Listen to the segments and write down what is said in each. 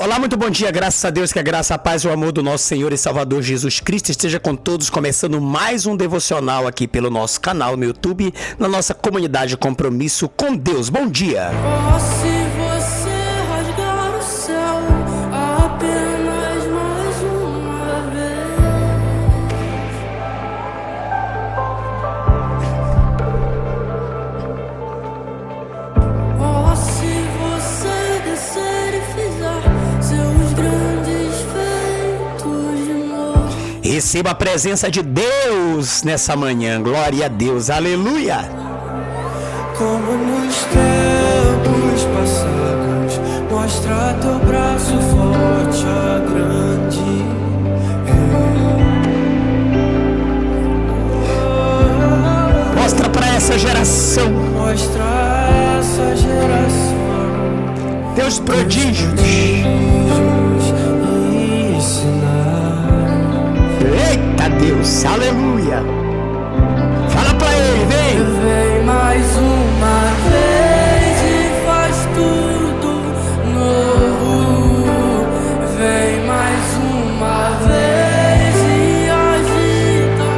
Olá, muito bom dia, graças a Deus, que a graça, a paz e o amor do nosso Senhor e Salvador Jesus Cristo esteja com todos, começando mais um devocional aqui pelo nosso canal no YouTube, na nossa comunidade Compromisso com Deus. Bom dia! Oh, se você rasgar o céu apenas mais uma vez, oh, se você descer e fizer seus grandes feitos de novo. Receba a presença de Deus nessa manhã, glória a Deus, aleluia! Como nos tempos passados, mostra teu braço forte, a grande Mostra para essa geração, mostra essa geração Deus prodígios. prodígios e ensinar. Eita Deus, aleluia! Fala pra ele, vem! Vem mais uma vez e faz tudo novo. Vem mais uma vez e agita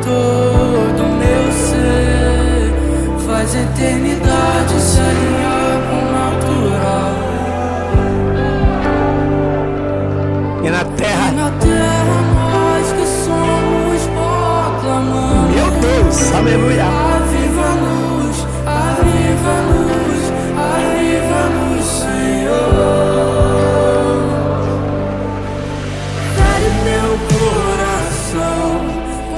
todo o meu ser. Faz a eternidade se alinhar com o natural. E na E terra, na terra nós que somos proclamamos. meu Deus, aleluia! Aviva-nos, aviva-nos, aviva-nos, Senhor. Fere meu coração,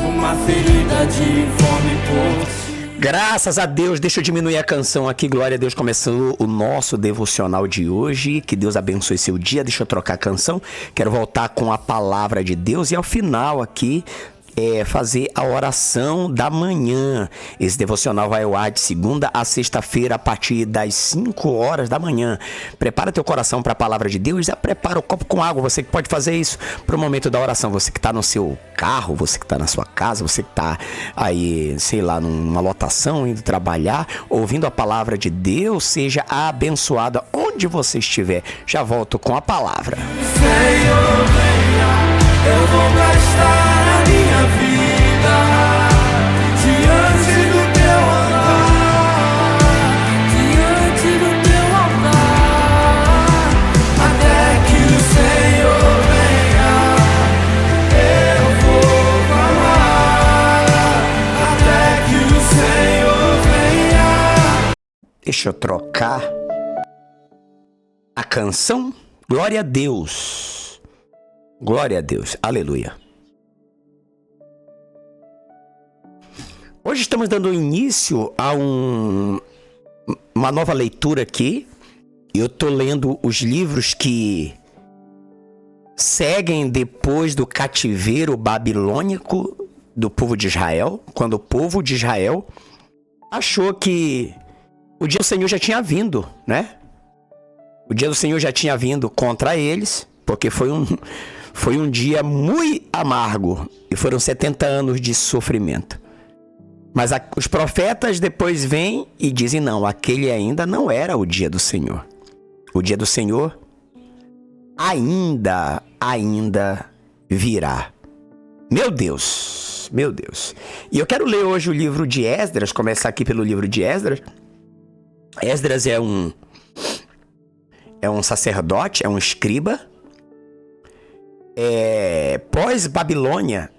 uma ferida de fome por ti. Graças a Deus, deixa eu diminuir a canção aqui, glória a Deus, começando o nosso devocional de hoje, que Deus abençoe seu dia, deixa eu trocar a canção, quero voltar com a palavra de Deus e ao final aqui, fazer a oração da manhã. Esse devocional vai ao ar de segunda a sexta-feira a partir das 5 horas da manhã. Prepara teu coração para a palavra de Deus, já prepara o copo com água, você que pode fazer isso para o momento da oração, você que está no seu carro, você que está na sua casa, você que está aí, sei lá, numa lotação, indo trabalhar, ouvindo a palavra de Deus, seja abençoada onde você estiver. Já volto com a palavra. Senhor, venha, eu vou gastar a minha vida diante do teu altar, diante do teu altar, até que o Senhor venha, eu vou clamar, até que o Senhor venha. Deixa eu trocar a canção. Glória a Deus. Glória a Deus. Aleluia. Hoje estamos dando início a uma nova leitura aqui. Eu estou lendo os livros que seguem depois do cativeiro babilônico do povo de Israel, quando o povo de Israel achou que o dia do Senhor já tinha vindo, né? O dia do Senhor já tinha vindo contra eles, porque foi um dia muito amargo e foram 70 anos de sofrimento. Mas os profetas depois vêm e dizem, não, aquele ainda não era o dia do Senhor. O dia do Senhor ainda virá. Meu Deus, meu Deus. E eu quero ler hoje o livro de Esdras, começar aqui pelo livro de Esdras. Esdras é um sacerdote, é um escriba. Pós-Babilônia,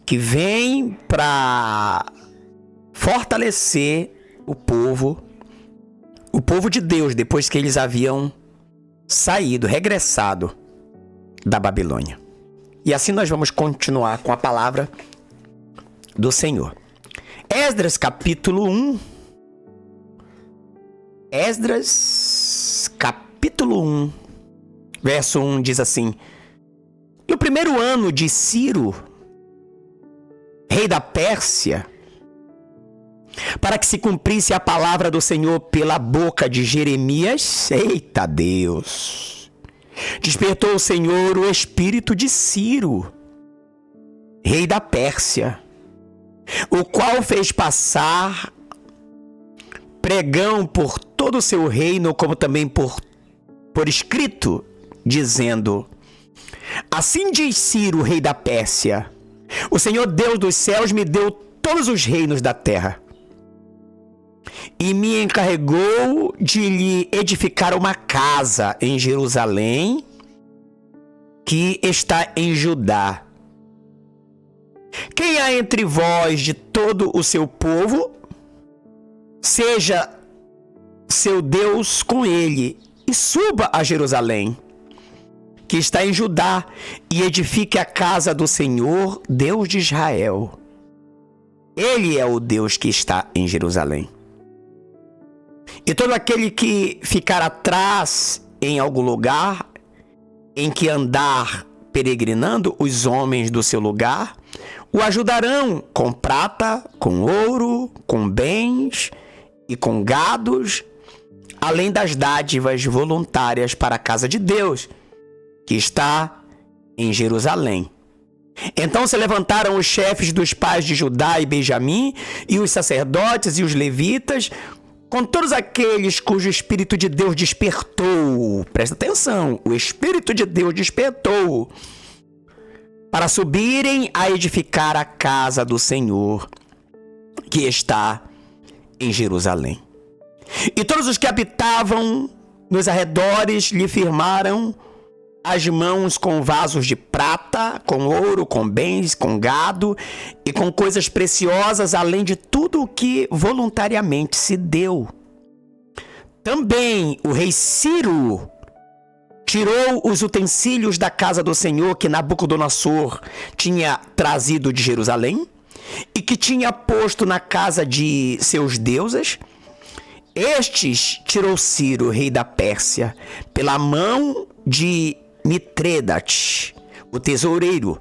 que vem para fortalecer o povo de Deus, depois que eles haviam saído, regressado da Babilônia. E assim nós vamos continuar com a palavra do Senhor. Esdras capítulo 1. Esdras capítulo 1, verso 1 diz assim: no primeiro ano de Ciro, rei da Pérsia, para que se cumprisse a palavra do Senhor pela boca de Jeremias, eita Deus, despertou o Senhor o espírito de Ciro, rei da Pérsia, o qual fez passar pregão por todo o seu reino, como também por escrito, dizendo: assim diz Ciro, rei da Pérsia: o Senhor Deus dos céus me deu todos os reinos da terra e me encarregou de lhe edificar uma casa em Jerusalém, que está em Judá. Quem há entre vós de todo o seu povo, seja seu Deus com ele, e suba a Jerusalém, que está em Judá, e edifique a casa do Senhor, Deus de Israel. Ele é o Deus que está em Jerusalém. E todo aquele que ficar atrás em algum lugar em que andar peregrinando, os homens do seu lugar o ajudarão com prata, com ouro, com bens e com gados, além das dádivas voluntárias para a casa de Deus, que está em Jerusalém. Então se levantaram os chefes dos pais de Judá e Benjamim, e os sacerdotes e os levitas, com todos aqueles cujo Espírito de Deus despertou. Presta atenção, o Espírito de Deus despertou, para subirem a edificar a casa do Senhor, que está em Jerusalém. E todos os que habitavam nos arredores lhe firmaram as mãos com vasos de prata, com ouro, com bens, com gado e com coisas preciosas, além de tudo o que voluntariamente se deu. Também o rei Ciro tirou os utensílios da casa do Senhor que Nabucodonosor tinha trazido de Jerusalém e que tinha posto na casa de seus deuses. Estes tirou Ciro, rei da Pérsia, pela mão de Mitredat, o tesoureiro,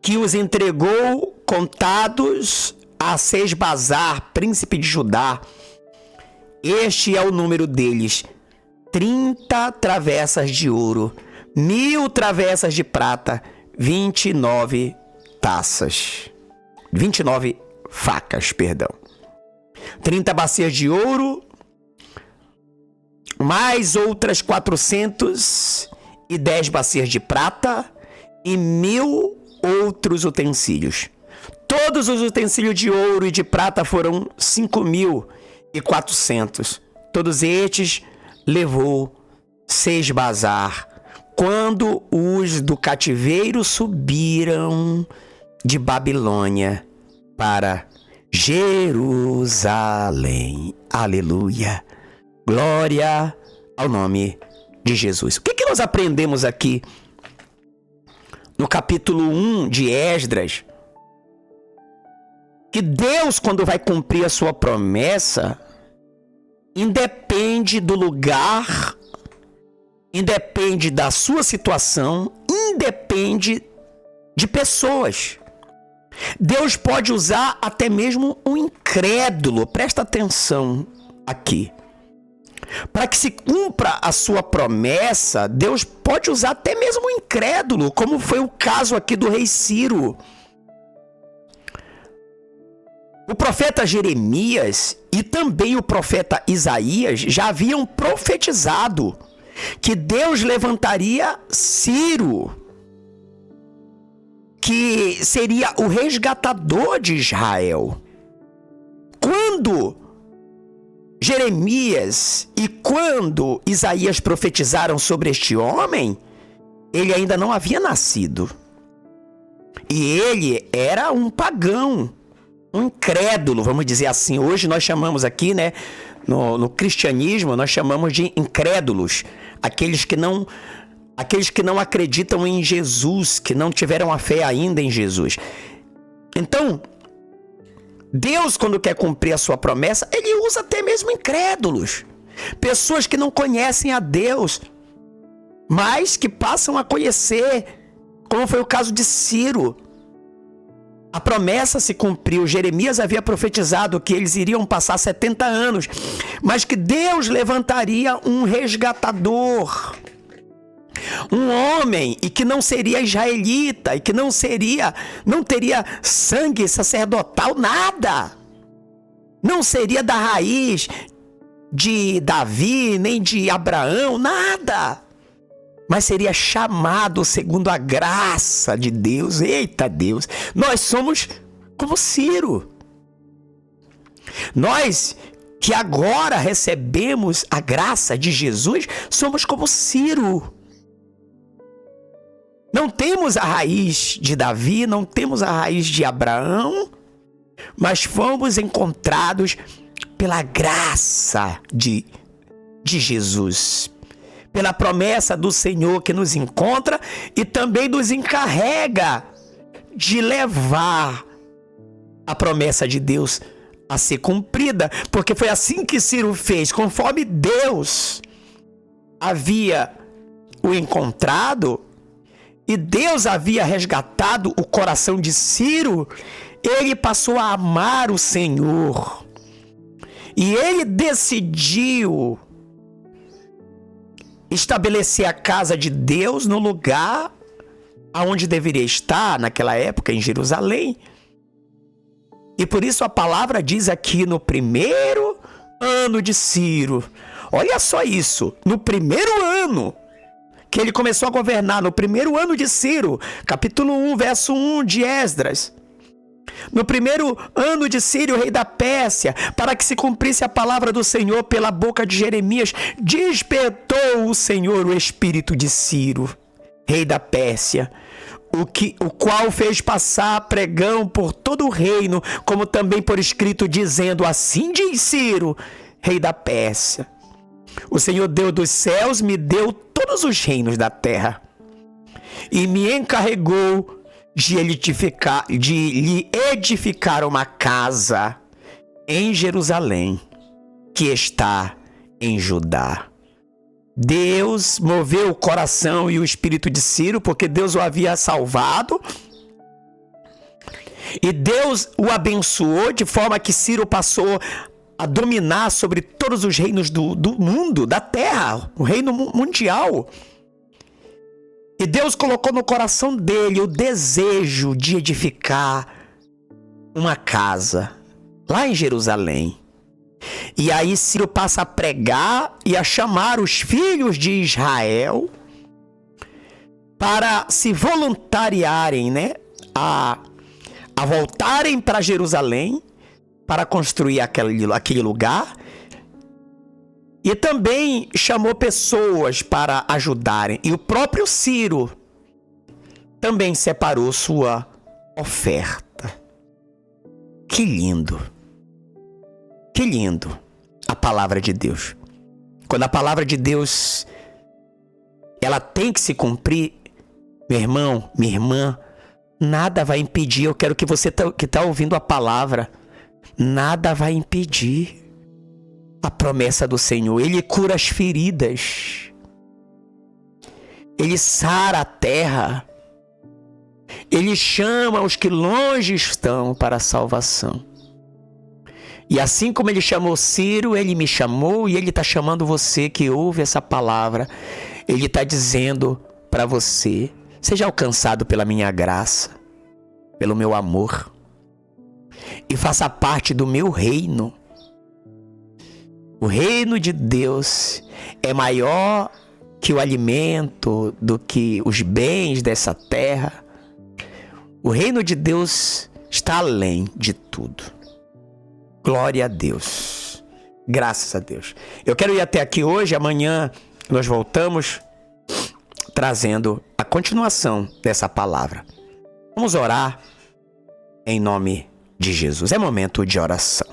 que os entregou contados a Sesbazar, príncipe de Judá. Este é o número deles: 30 travessas de ouro, 1000 travessas de prata, 29 facas, 30 bacias de ouro, mais outras 410 bacias de prata e 1000 outros utensílios. Todos os utensílios de ouro e de prata foram 5.400. Todos estes levou Sesbazar quando os do cativeiro subiram de Babilônia para Jerusalém. Aleluia. Glória ao nome de Jesus. O que nós aprendemos aqui no capítulo 1 de Esdras? Que Deus, quando vai cumprir a sua promessa, independe do lugar, independe da sua situação, independe de pessoas. Deus pode usar até mesmo um incrédulo. Presta atenção aqui. Para que se cumpra a sua promessa, Deus pode usar até mesmo um incrédulo, como foi o caso aqui do rei Ciro. O profeta Jeremias e também o profeta Isaías já haviam profetizado que Deus levantaria Ciro, que seria o resgatador de Israel. Quando Jeremias e quando Isaías profetizaram sobre este homem, ele ainda não havia nascido. E ele era um pagão, um incrédulo, vamos dizer assim. Hoje nós chamamos aqui, né, no cristianismo, nós chamamos de incrédulos, aqueles que não acreditam em Jesus, que não tiveram a fé ainda em Jesus. Então, Deus, quando quer cumprir a sua promessa, ele usa até mesmo incrédulos, pessoas que não conhecem a Deus, mas que passam a conhecer, como foi o caso de Ciro. A promessa se cumpriu. Jeremias havia profetizado que eles iriam passar 70 anos, mas que Deus levantaria um resgatador, um homem, e que não seria israelita, e que não teria sangue sacerdotal, nada. Não seria da raiz de Davi, nem de Abraão, nada. mas seria chamado segundo a graça de Deus. Eita Deus, nós somos como Ciro. Nós que agora recebemos a graça de Jesus, somos como Ciro. Não temos a raiz de Davi, não temos a raiz de Abraão, mas fomos encontrados pela graça de Jesus, pela promessa do Senhor que nos encontra e também nos encarrega de levar a promessa de Deus a ser cumprida, porque foi assim que Ciro fez. Conforme Deus havia o encontrado e Deus havia resgatado o coração de Ciro, ele passou a amar o Senhor e ele decidiu estabelecer a casa de Deus no lugar aonde deveria estar naquela época, em Jerusalém. E por isso a palavra diz aqui no primeiro ano de Ciro. Olha só isso, no primeiro ano que ele começou a governar, no primeiro ano de Ciro, capítulo 1, verso 1 de Esdras. No primeiro ano de Ciro, rei da Pérsia, para que se cumprisse a palavra do Senhor pela boca de Jeremias, despertou o Senhor o espírito de Ciro, rei da Pérsia, o qual fez passar pregão por todo o reino, como também por escrito, dizendo: assim diz Ciro, rei da Pérsia: o Senhor Deus dos céus me deu todos os reinos da terra e me encarregou de lhe edificar uma casa em Jerusalém, que está em Judá. Deus moveu o coração e o espírito de Ciro, porque Deus o havia salvado. E Deus o abençoou de forma que Ciro passou a dominar sobre todos os reinos do mundo, da terra, o reino mundial. E Deus colocou no coração dele o desejo de edificar uma casa lá em Jerusalém. E aí Ciro passa a pregar e a chamar os filhos de Israel para se voluntariarem, a voltarem para Jerusalém para construir aquele lugar. E também chamou pessoas para ajudarem. E o próprio Ciro também separou sua oferta. Que lindo! Que lindo a palavra de Deus. Quando a palavra de Deus, ela tem que se cumprir, meu irmão, minha irmã, nada vai impedir. Eu quero que você que está ouvindo a palavra, nada vai impedir a promessa do Senhor. Ele cura as feridas, Ele sara a terra, Ele chama os que longe estão para a salvação. E assim como Ele chamou Ciro, Ele me chamou e Ele está chamando você que ouve essa palavra. Ele está dizendo para você: seja alcançado pela minha graça, pelo meu amor, e faça parte do meu reino. O reino de Deus é maior que o alimento, do que os bens dessa terra. O reino de Deus está além de tudo. Glória a Deus. Graças a Deus. Eu quero ir até aqui hoje. Amanhã nós voltamos trazendo a continuação dessa palavra. Vamos orar em nome de Jesus. É momento de oração.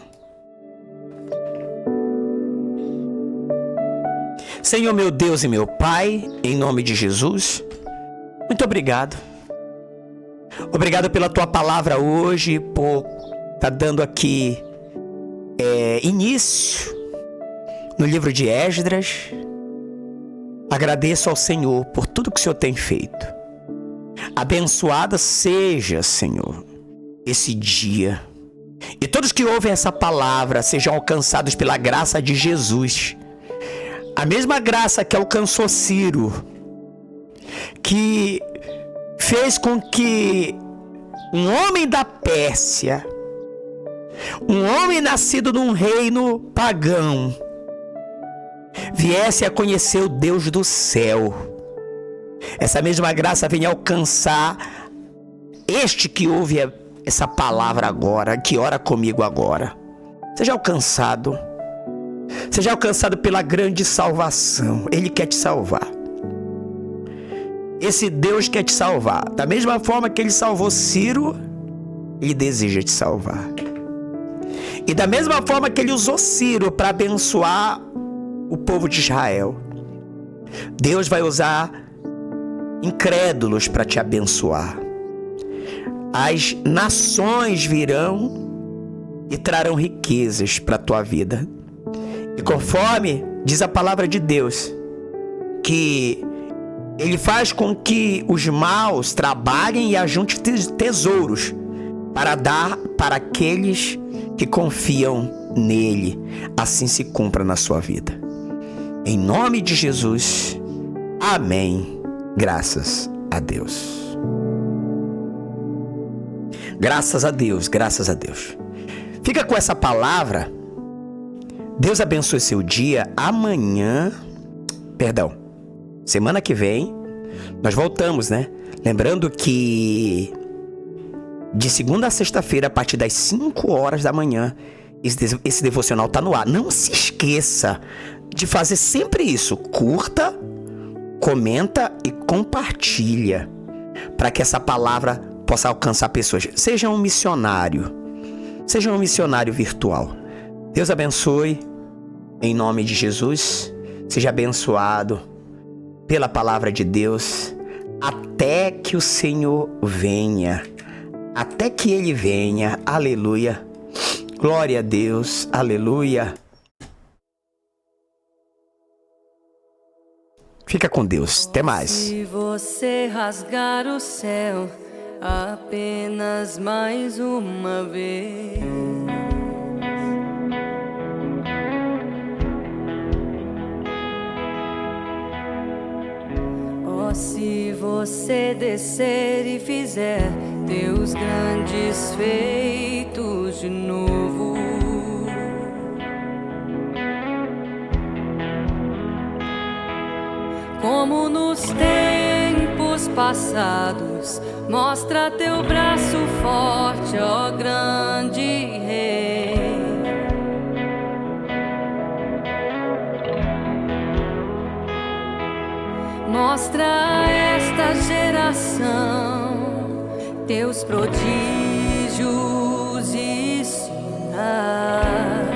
Senhor, meu Deus e meu Pai, em nome de Jesus, muito obrigado. Obrigado pela Tua palavra hoje, por estar dando aqui início no livro de Esdras. Agradeço ao Senhor por tudo que o Senhor tem feito. Abençoada seja, Senhor, esse dia. E todos que ouvem essa palavra sejam alcançados pela graça de Jesus. A mesma graça que alcançou Ciro, que fez com que um homem da Pérsia, um homem nascido num reino pagão, viesse a conhecer o Deus do céu. Essa mesma graça venha alcançar este que ouve essa palavra agora, que ora comigo agora. Seja alcançado. Seja alcançado pela grande salvação. Ele quer te salvar. Esse Deus quer te salvar. Da mesma forma que ele salvou Ciro, ele deseja te salvar. E da mesma forma que ele usou Ciro para abençoar o povo de Israel, Deus vai usar incrédulos para te abençoar. As nações virão e trarão riquezas para a tua vida. E conforme diz a palavra de Deus, que ele faz com que os maus trabalhem e ajuntem tesouros para dar para aqueles que confiam nele. Assim se cumpra na sua vida. Em nome de Jesus. Amém. Graças a Deus. Graças a Deus, graças a Deus. Fica com essa palavra. Deus abençoe seu dia. Semana que vem, nós voltamos, né? Lembrando que de segunda a sexta-feira, a partir das 5 horas da manhã, esse devocional tá no ar. Não se esqueça de fazer sempre isso. Curta, comenta e compartilha, para que essa palavra possa alcançar pessoas. Seja um missionário virtual. Deus abençoe, em nome de Jesus. Seja abençoado pela palavra de Deus, até que o Senhor venha. Até que Ele venha. Aleluia. Glória a Deus. Aleluia. Fica com Deus. Até mais. Se você rasgar o céu apenas mais uma vez, se você descer e fizer teus grandes feitos de novo, como nos tempos passados, mostra teu braço forte, ó grande Rei. Mostra a esta geração teus prodígios e sinais.